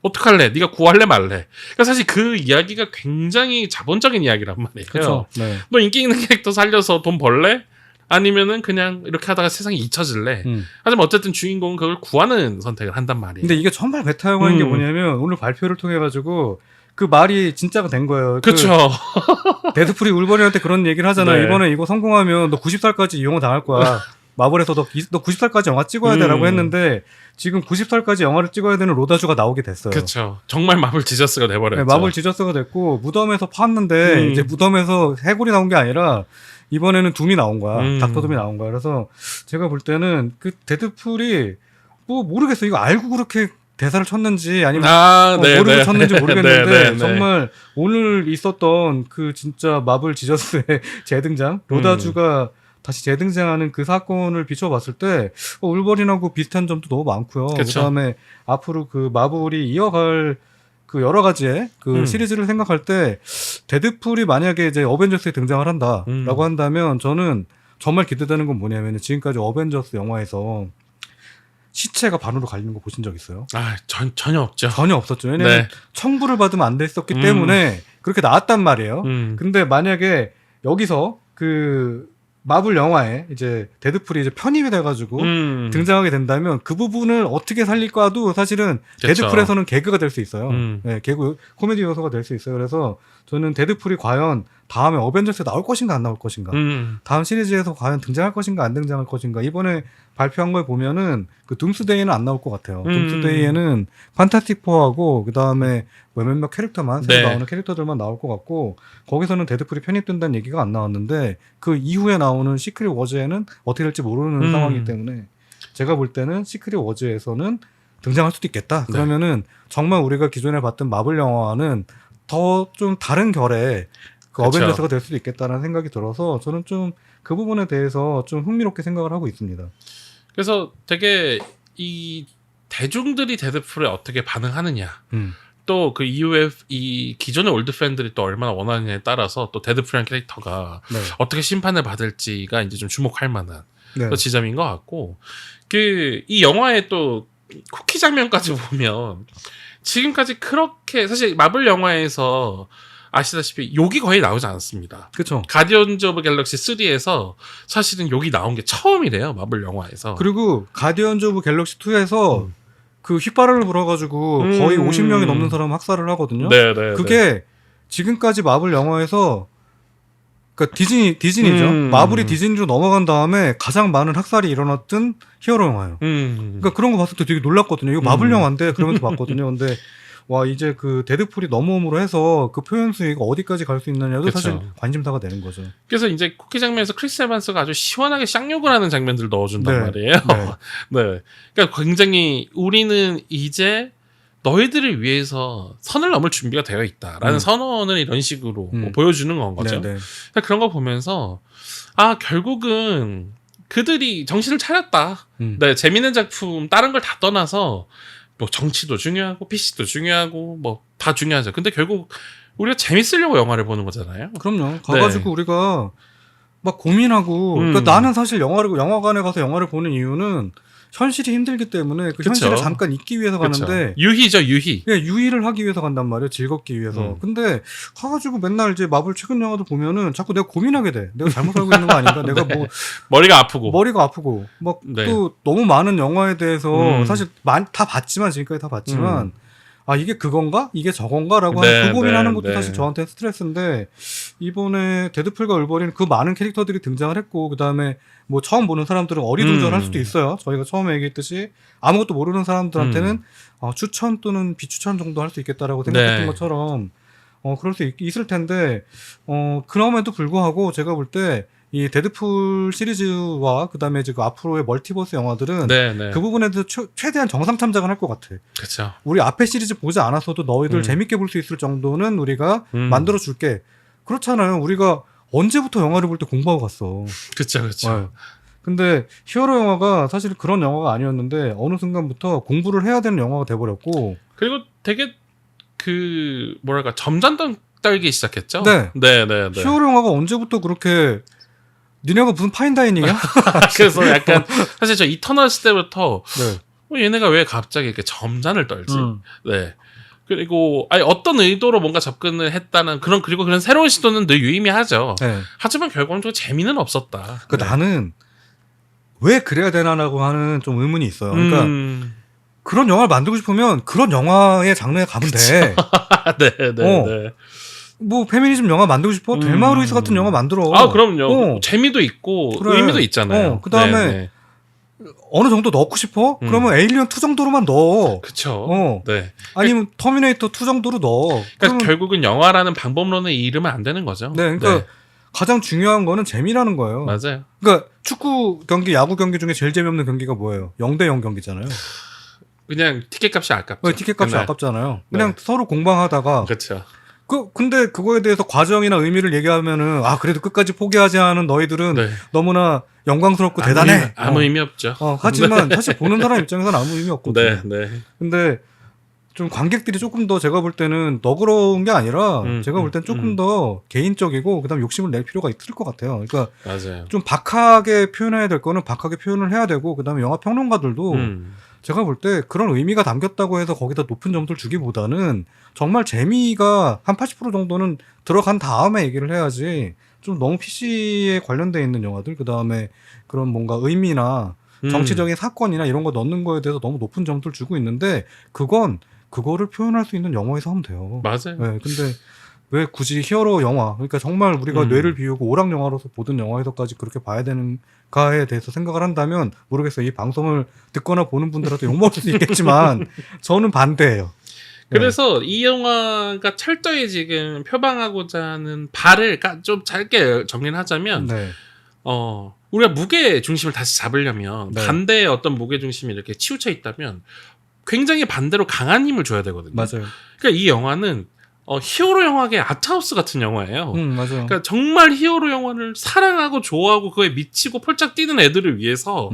어떡할래? 네가 구할래 말래? 그러니까 사실 그 이야기가 굉장히 자본적인 이야기란 말이에요.
그렇죠. 네.
너 인기 있는 캐릭터 살려서 돈 벌래? 아니면은 그냥 이렇게 하다가 세상이 잊혀질래? 하지만 어쨌든 주인공은 그걸 구하는 선택을 한단 말이에요.
근데 이게 정말 메타 영화인 게 뭐냐면 오늘 발표를 통해 가지고 그 말이 진짜가 된 거예요.
그렇죠.
데드풀이 울버린한테 그런 얘기를 하잖아요.
네.
이번에 이거 성공하면 너 90살까지 이용을 당할 거야. 마블에서 너 90살까지 영화 찍어야 돼라고 했는데 지금 90살까지 영화를 찍어야 되는 로다주가 나오게 됐어요.
그렇죠. 정말 마블 지저스가 돼버렸죠.
네, 마블 지저스가 됐고 무덤에서 팠는데 이제 무덤에서 해골이 나온 게 아니라 이번에는 둠이 나온 거야. 닥터 둠이 나온 거야. 그래서 제가 볼 때는 그 데드풀이 뭐 모르겠어. 이거 알고 그렇게 대사를 쳤는지 아니면 모르고 쳤는지 모르겠는데 정말 오늘 있었던 그 진짜 마블 지저스의 재등장 로다주가 다시 재등장하는 그 사건을 비춰봤을 때 울버린하고 비슷한 점도 너무 많고요. 그다음에 앞으로 그 마블이 이어갈 그 여러 가지의 그 시리즈를 생각할 때 데드풀이 만약에 이제 어벤져스에 등장을 한다라고 한다면 저는 정말 기대되는 건 뭐냐면 지금까지 어벤져스 영화에서 시체가 반으로 갈리는 거 보신 적 있어요?
전혀 없죠.
전혀 없었죠. 왜냐면 청부를 받으면 안 됐었기 때문에 그렇게 나왔단 말이에요. 근데 만약에 여기서 그 마블 영화에 이제 데드풀이 이제 편입이 돼가지고 등장하게 된다면 그 부분을 어떻게 살릴까도 사실은 그쵸. 데드풀에서는 개그가 될 수 있어요. 네, 개그 코미디 요소가 될 수 있어요. 그래서 저는 데드풀이 과연 다음에 어벤져스에 나올 것인가 안 나올 것인가, 다음 시리즈에서 과연 등장할 것인가 안 등장할 것인가. 이번에 발표한 걸 보면은 그 둠스데이는 안 나올 것 같아요. 둠스데이에는 판타스틱 포하고 그 다음에 몇몇 캐릭터만 새로 나오는 캐릭터들만 나올 것 같고 거기서는 데드풀이 편입된다는 얘기가 안 나왔는데 그 이후에 나오는 시크릿 워즈에는 어떻게 될지 모르는 상황이기 때문에 제가 볼 때는 시크릿 워즈에서는 등장할 수도 있겠다. 그러면은 정말 우리가 기존에 봤던 마블 영화와는 더 좀 다른 결의 그 어벤져스가 될 수도 있겠다는 생각이 들어서 저는 좀 그 부분에 대해서 좀 흥미롭게 생각을 하고 있습니다.
그래서 되게 이 대중들이 데드풀에 어떻게 반응하느냐 또 그 이후에 이 기존의 올드 팬들이 또 얼마나 원하느냐에 따라서 또 데드풀이라는 캐릭터가 어떻게 심판을 받을지가 이제 좀 주목할 만한 또 지점인 것 같고 그 이 영화의 또 쿠키 장면까지 보면 지금까지 그렇게 사실 마블 영화에서 아시다시피 욕이 거의 나오지 않았습니다.
그렇죠.
가디언즈 오브 갤럭시 3에서 사실은 욕이 나온 게 처음이래요. 마블 영화에서.
그리고 가디언즈 오브 갤럭시 2에서 그 휘파람을 불어가지고 거의 50명이 넘는 사람 학살을 하거든요. 그게 지금까지 마블 영화에서 그러니까 디즈니죠. 마블이 디즈니로 넘어간 다음에 가장 많은 학살이 일어났던 히어로 영화예요. 그러니까 그런 거 봤을 때 되게 놀랐거든요. 이거 마블 영화인데 그러면서 봤거든요. 근데 와 이제 그 데드풀이 넘어옴으로 해서 그 표현 수위가 어디까지 갈 수 있느냐도 그쵸. 사실 관심사가 되는 거죠.
그래서 이제 쿠키 장면에서 크리스 에반스가 아주 시원하게 쌍욕을 하는 장면들을 넣어준단 말이에요. 네. 그러니까 굉장히 우리는 이제 너희들을 위해서 선을 넘을 준비가 되어 있다라는 선언을 이런 식으로 뭐 보여주는 건 거죠. 그러니까 그런 거 보면서 결국은 그들이 정신을 차렸다. 재밌는 작품 다른 걸 다 떠나서 뭐 정치도 중요하고 PC도 중요하고 뭐 다 중요하죠. 근데 결국 우리가 재밌으려고 영화를 보는 거잖아요.
그럼요. 가가지고 우리가 막 고민하고 그러니까 나는 사실 영화관에 가서 영화를 보는 이유는 현실이 힘들기 때문에 그 현실을 잠깐 잊기 위해서 가는데
유희죠, 유희.
예, 유희를 하기 위해서 간단 말이에요. 즐겁기 위해서. 근데 가가지고 맨날 이제 마블 최근 영화도 보면은 자꾸 내가 고민하게 돼. 내가 잘못 살고 있는 거 아닌가? 내가 뭐
머리가 아프고
막 또 너무 많은 영화에 대해서 사실 다 봤지만 지금까지 다 봤지만 이게 그건가? 이게 저건가?라고 하는 그 고민하는 것도 사실 저한테 스트레스인데 이번에 데드풀과 울버린 그 많은 캐릭터들이 등장을 했고 그 다음에 뭐 처음 보는 사람들은 어리둥절할 수도 있어요. 저희가 처음에 얘기했듯이 아무것도 모르는 사람들한테는 추천 또는 비추천 정도 할 수 있겠다라고 생각했던 것처럼 그럴 수 있을 텐데 그럼에도 불구하고 제가 볼 때 이 데드풀 시리즈와 그다음에 지금 앞으로의 멀티버스 영화들은 그 부분에 대해서 최대한 정상 참작을 할 것 같아.
그렇죠.
우리 앞에 시리즈 보지 않았어도 너희들 재밌게 볼 수 있을 정도는 우리가 만들어 줄게. 그렇잖아요. 우리가 언제부터 영화를 볼 때 공부하고 갔어.
그렇죠.
근데 히어로 영화가 사실 그런 영화가 아니었는데 어느 순간부터 공부를 해야 되는 영화가 돼버렸고
그리고 되게 그 뭐랄까 점잖던 떨기 시작했죠.
네.
네.
히어로 영화가 언제부터 그렇게 니네가 무슨 파인다이닝이야?
그래서 약간 사실 저 이터널스 때부터
네.
얘네가 왜 갑자기 이렇게 점잔을 떨지? 네. 그리고 아니 어떤 의도로 뭔가 접근을 했다는 그리고 그런 새로운 시도는 늘 유의미하죠.
네.
하지만 결과적으로 재미는 없었다.
네. 나는 왜 그래야 되나라고 하는 좀 의문이 있어요. 그러니까 그런 영화를 만들고 싶으면 그런 영화의 장르에 가면 돼.
네.
뭐 페미니즘 영화 만들고 싶어? 델마 루이스 같은 영화 만들어.
아 그럼요. 재미도 있고
그래.
의미도 있잖아요.
그 다음에 어느 정도 넣고 싶어? 그러면 에일리언 2 정도로만 넣어.
그쵸. 네.
아니면 터미네이터 2 정도로 넣어.
그러니까 결국은 영화라는 방법론을 잃으면 안 되는 거죠.
네, 그러니까 가장 중요한 거는 재미라는 거예요.
맞아요.
그러니까 축구 경기, 야구 경기 중에 제일 재미없는 경기가 뭐예요? 0대0 경기잖아요.
그냥 티켓값이 아깝죠.
티켓값이 아깝잖아요. 그냥 서로 공방하다가.
그렇죠.
근데 그거에 대해서 과정이나 의미를 얘기하면은 그래도 끝까지 포기하지 않은 너희들은 너무나 영광스럽고 대단해.
아무 의미 없죠.
하지만 사실 보는 사람 입장에서는 아무 의미 없거든요.
네.
근데 좀 관객들이 조금 더 제가 볼 때는 너그러운 게 아니라 제가 볼 때는 조금 더 개인적이고 그다음 욕심을 낼 필요가 있을 것 같아요. 그러니까
맞아요.
좀 박하게 표현해야 될 거는 박하게 표현을 해야 되고 그다음에 영화 평론가들도 제가 볼 때 그런 의미가 담겼다고 해서 거기다 높은 점수를 주기보다는 정말 재미가 한 80% 정도는 들어간 다음에 얘기를 해야지 좀 너무 PC에 관련돼 있는 영화들 그다음에 그런 뭔가 의미나 정치적인 사건이나 이런 거 넣는 거에 대해서 너무 높은 점수를 주고 있는데 그거를 표현할 수 있는 영화에서 하면 돼요.
맞아요.
네, 근데 왜 굳이 히어로 영화 그러니까 정말 우리가 뇌를 비우고 오락 영화로서 보던 영화에서까지 그렇게 봐야 되는가에 대해서 생각을 한다면 모르겠어요. 이 방송을 듣거나 보는 분들한테 욕먹을 수 있겠지만 저는 반대예요.
그래서 이 영화가 철저히 지금 표방하고자 하는 바를 좀 짧게 정리를 하자면 우리가 무게 중심을 다시 잡으려면 반대의 어떤 무게 중심이 이렇게 치우쳐 있다면 굉장히 반대로 강한 힘을 줘야 되거든요.
맞아요.
그러니까 이 영화는 히어로 영화계 아트하우스 같은 영화예요.
맞아요.
그러니까 정말 히어로 영화를 사랑하고 좋아하고 그거에 미치고 펄쩍 뛰는 애들을 위해서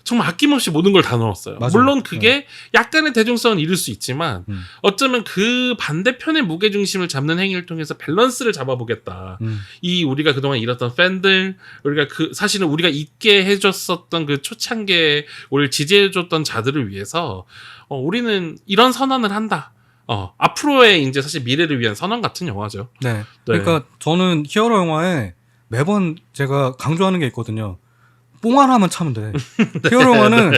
정말 아낌없이 모든 걸 다 넣었어요.
맞아요.
물론 그게 약간의 대중성은 잃을 수 있지만 어쩌면 그 반대편의 무게중심을 잡는 행위를 통해서 밸런스를 잡아보겠다. 이 우리가 그동안 잃었던 팬들, 우리가 사실은 우리가 잊게 해줬었던 그 초창기에 우리를 지지해줬던 자들을 위해서 우리는 이런 선언을 한다. 앞으로의 이제 사실 미래를 위한 선언 같은 영화죠.
네. 그러니까 저는 히어로 영화에 매번 제가 강조하는 게 있거든요. 뽕 하나만 차면 돼. 히어로 영화는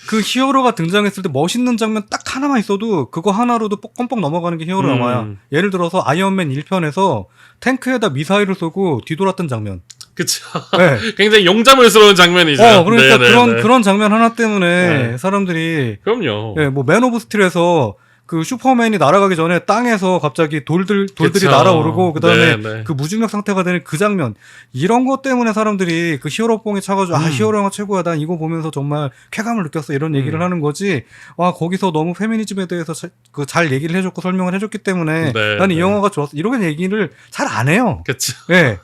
그 히어로가 등장했을 때 멋있는 장면 딱 하나만 있어도 그거 하나로도 뻑뻑 넘어가는 게 히어로 영화야. 예를 들어서 아이언맨 1편에서 탱크에다 미사일을 쏘고 뒤돌았던 장면.
그쵸.
네.
굉장히 용자물스러운 장면이죠.
그러니까 그런 장면 하나 때문에 사람들이
그럼요.
뭐 맨 오브 스틸에서 그 슈퍼맨이 날아가기 전에 땅에서 갑자기 돌들이
그쵸.
날아오르고 그다음에 그 무중력 상태가 되는 그 장면 이런 것 때문에 사람들이 그 히어로 뽕에 차가지고 히어로 영화 최고야 난 이거 보면서 정말 쾌감을 느꼈어 이런 얘기를 하는 거지 거기서 너무 페미니즘에 대해서 잘 얘기를 해줬고 설명을 해줬기 때문에 나는 이 영화가 좋았어 이런 얘기를 잘 안 해요.
그렇죠.
네.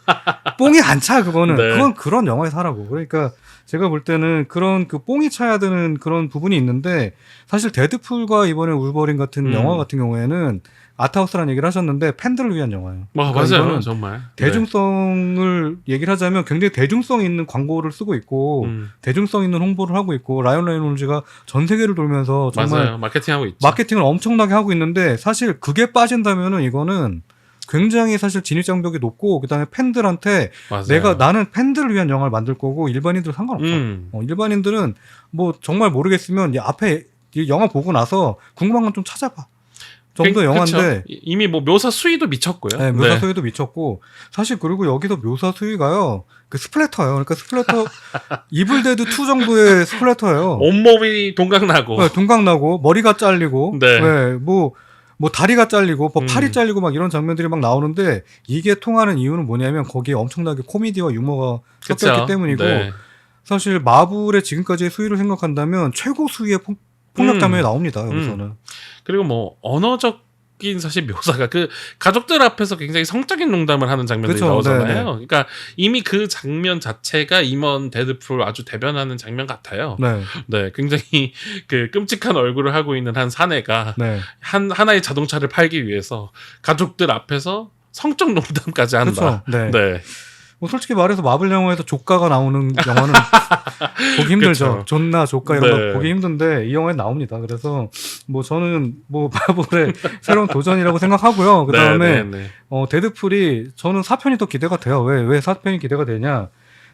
뽕이 안 차 그거는 그건 그런 영화에서 하라고 그러니까 제가 볼 때는 그런 그 뽕이 차야 되는 그런 부분이 있는데 사실 데드풀과 이번에 울버린 같은 영화 같은 경우에는 아트하우스라는 얘기를 하셨는데 팬들을 위한 영화예요. 그러니까
맞아요. 정말.
대중성을 얘기를 하자면 굉장히 대중성 있는 광고를 쓰고 있고 대중성 있는 홍보를 하고 있고 라이언 레이놀즈가 전 세계를 돌면서 정말
맞아요. 마케팅하고 있죠.
마케팅을 엄청나게 하고 있는데 사실 그게 빠진다면은 이거는 굉장히 사실 진입장벽이 높고 그다음에 팬들한테 나는 팬들을 위한 영화를 만들 거고 일반인들 상관없어. 일반인들은 뭐 정말 모르겠으면 앞에 이 영화 보고 나서 궁금한 건 좀 찾아봐. 정도 영화인데
이미 뭐 묘사 수위도 미쳤고요.
네, 묘사 수위도 미쳤고 사실 그리고 여기서 묘사 수위가요. 그 스플래터예요. 그러니까 스플래터 이블데드 2 정도의 스플래터예요.
온몸이 동강나고
동강나고 머리가 잘리고 뭐 다리가 잘리고 팔이 잘리고 막 이런 장면들이 막 나오는데 이게 통하는 이유는 뭐냐면 거기에 엄청나게 코미디와 유머가 섞였기 때문이고 사실 마블의 지금까지의 수위를 생각한다면 최고 수위의 폭력 장면이 나옵니다. 여기서는.
그리고 뭐 언어적 웃긴 사실 묘사가 그 가족들 앞에서 굉장히 성적인 농담을 하는 장면들이
그쵸,
나오잖아요.
네네.
그러니까 이미 그 장면 자체가 임원 데드풀 아주 대변하는 장면 같아요.
네.
네, 굉장히 그 끔찍한 얼굴을 하고 있는 한 사내가
네.
하나의 자동차를 팔기 위해서 가족들 앞에서 성적 농담까지 한다.
그쵸. 네.
네.
뭐 솔직히 말해서 마블 영화에서 조카가 나오는 영화는 보기 힘들죠.
그쵸.
존나 조카 이런
네.
거 보기 힘든데 이 영화에 나옵니다. 그래서 뭐 저는 뭐 마블의 새로운 도전이라고 생각하고요. 그다음에
네, 네, 네.
데드풀이 저는 4편이 더 기대가 돼요. 왜 4편이 기대가 되냐?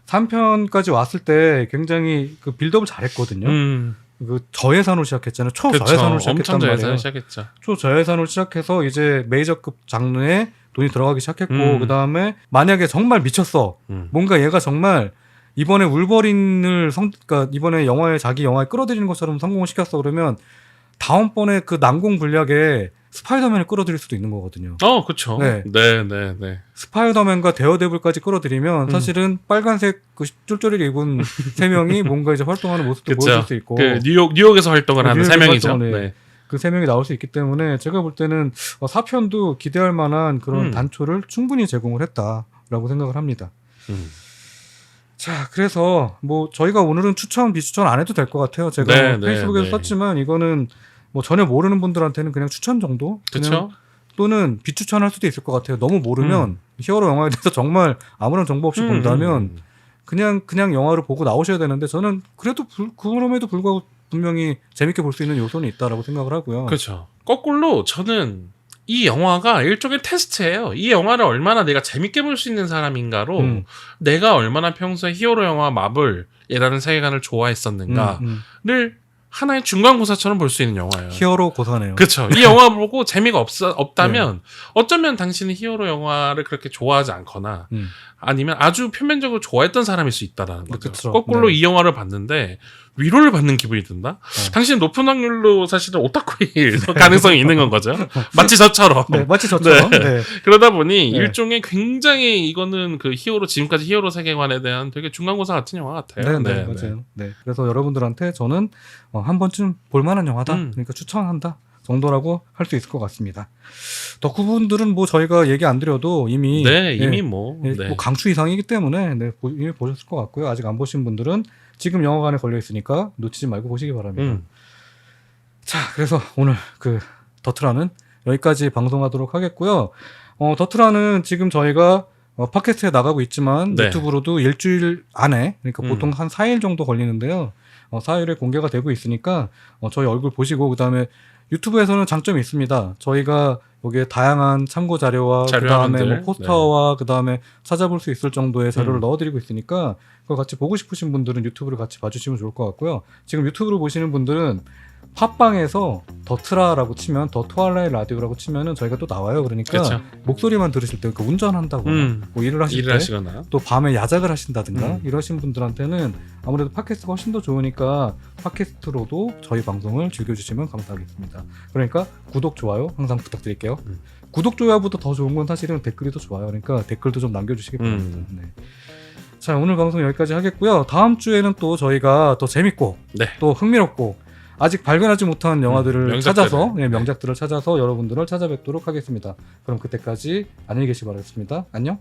3편까지 왔을 때 굉장히 그 빌드업을 잘했거든요. 그 저예산으로 시작했잖아요. 초저예산으로 시작했단
엄청
말이에요.
저예산으로 시작했죠.
초저예산으로 시작해서 이제 메이저급 장르에 돈이 들어가기 시작했고 그다음에 만약에 정말 미쳤어. 뭔가 얘가 정말 이번에 울버린을 그러니까 이번에 자기 영화에 끌어들이는 것처럼 성공을 시켰어 그러면 다음번에 그 난공 불략에 스파이더맨을 끌어들일 수도 있는 거거든요.
그렇죠.
네.
네.
스파이더맨과 데어데블까지 끌어들이면 사실은 빨간색 그 쫄쫄이를 입은 세 명이 뭔가 이제 활동하는 모습도
그쵸.
보여줄 수 있고
그 뉴욕에서 활동을 하는 세 명이죠.
활동을,
네.
그 세 명이 나올 수 있기 때문에 제가 볼 때는 4편도 기대할 만한 그런 단초를 충분히 제공을 했다라고 생각을 합니다. 자, 그래서 뭐 저희가 오늘은 추천 비추천 안 해도 될 것 같아요. 제가
네,
뭐 페이스북에서
네.
썼지만 이거는 뭐 전혀 모르는 분들한테는 그냥 추천 정도,
그렇죠.
또는 비추천할 수도 있을 것 같아요. 너무 모르면 히어로 영화에 대해서 정말 아무런 정보 없이 본다면 그냥 영화를 보고 나오셔야 되는데 저는 그래도 그럼에도 불구하고 분명히 재밌게 볼 수 있는 요소는 있다라고 생각을 하고요.
그렇죠. 거꾸로 저는 이 영화가 일종의 테스트예요. 이 영화를 얼마나 내가 재밌게 볼 수 있는 사람인가로 내가 얼마나 평소에 히어로 영화 마블이라는 세계관을 좋아했었는가를 하나의 중간고사처럼 볼 수 있는 영화예요.
히어로 고사네요.
그렇죠. 이 영화 보고 재미가 없다면 어쩌면 당신은 히어로 영화를 그렇게 좋아하지 않거나 아니면 아주 표면적으로 좋아했던 사람일 수 있다라는 거죠.
그쵸.
거꾸로
네.
이 영화를 봤는데 위로를 받는 기분이 든다? 당신은 높은 확률로 사실은 오타쿠일 가능성이 있는 건 거죠. 마치 저처럼.
네, 마치 저처럼. 네.
그러다 보니
네.
일종의 굉장히 이거는 그 지금까지 히어로 세계관에 대한 되게 중간고사 같은 영화 같아요.
네, 맞아요. 네. 그래서 여러분들한테 저는 한 번쯤 볼만한 영화다. 그러니까 추천한다 정도라고 할 수 있을 것 같습니다. 덕후분들은 뭐 저희가 얘기 안 드려도 이미 뭐 강추 이상이기 때문에 이미 보셨을 것 같고요. 아직 안 보신 분들은 지금 영화관에 걸려 있으니까 놓치지 말고 보시기 바랍니다. 자, 그래서 오늘 그 더트라는 여기까지 방송하도록 하겠고요. 더트라는 지금 저희가 팟캐스트에 나가고 있지만 유튜브로도 일주일 안에 그러니까 보통 한 4일 정도 걸리는데요. 4일에 공개가 되고 있으니까 저희 얼굴 보시고 그다음에 유튜브에서는 장점이 있습니다. 저희가 여기에 다양한 참고 자료와 그다음에 뭐 포스터와 그다음에 찾아볼 수 있을 정도의 자료를 넣어드리고 있으니까 그걸 같이 보고 싶으신 분들은 유튜브를 같이 봐주시면 좋을 것 같고요. 지금 유튜브로 보시는 분들은 팟빵에서 더트라라고 치면 더 트와일라이트 라디오라고 치면은 저희가 또 나와요. 그러니까
그쵸.
목소리만 들으실 때, 그러니까 운전한다거나 뭐 일을 하실 때,
하시거나.
또 밤에 야작을 하신다든가 이러신 분들한테는 아무래도 팟캐스트가 훨씬 더 좋으니까 팟캐스트로도 저희 방송을 즐겨주시면 감사하겠습니다. 그러니까 구독, 좋아요 항상 부탁드릴게요. 구독, 좋아요보다 더 좋은 건 사실은 댓글이 더 좋아요. 그러니까 댓글도 좀 남겨주시기 바랍니다. 네. 자, 오늘 방송 여기까지 하겠고요. 다음 주에는 또 저희가 더 재밌고 또 흥미롭고 아직 발견하지 못한 영화들을 찾아서 명작들을 찾아서 여러분들을 찾아뵙도록 하겠습니다. 그럼 그때까지 안녕히 계시기 바라겠습니다. 안녕.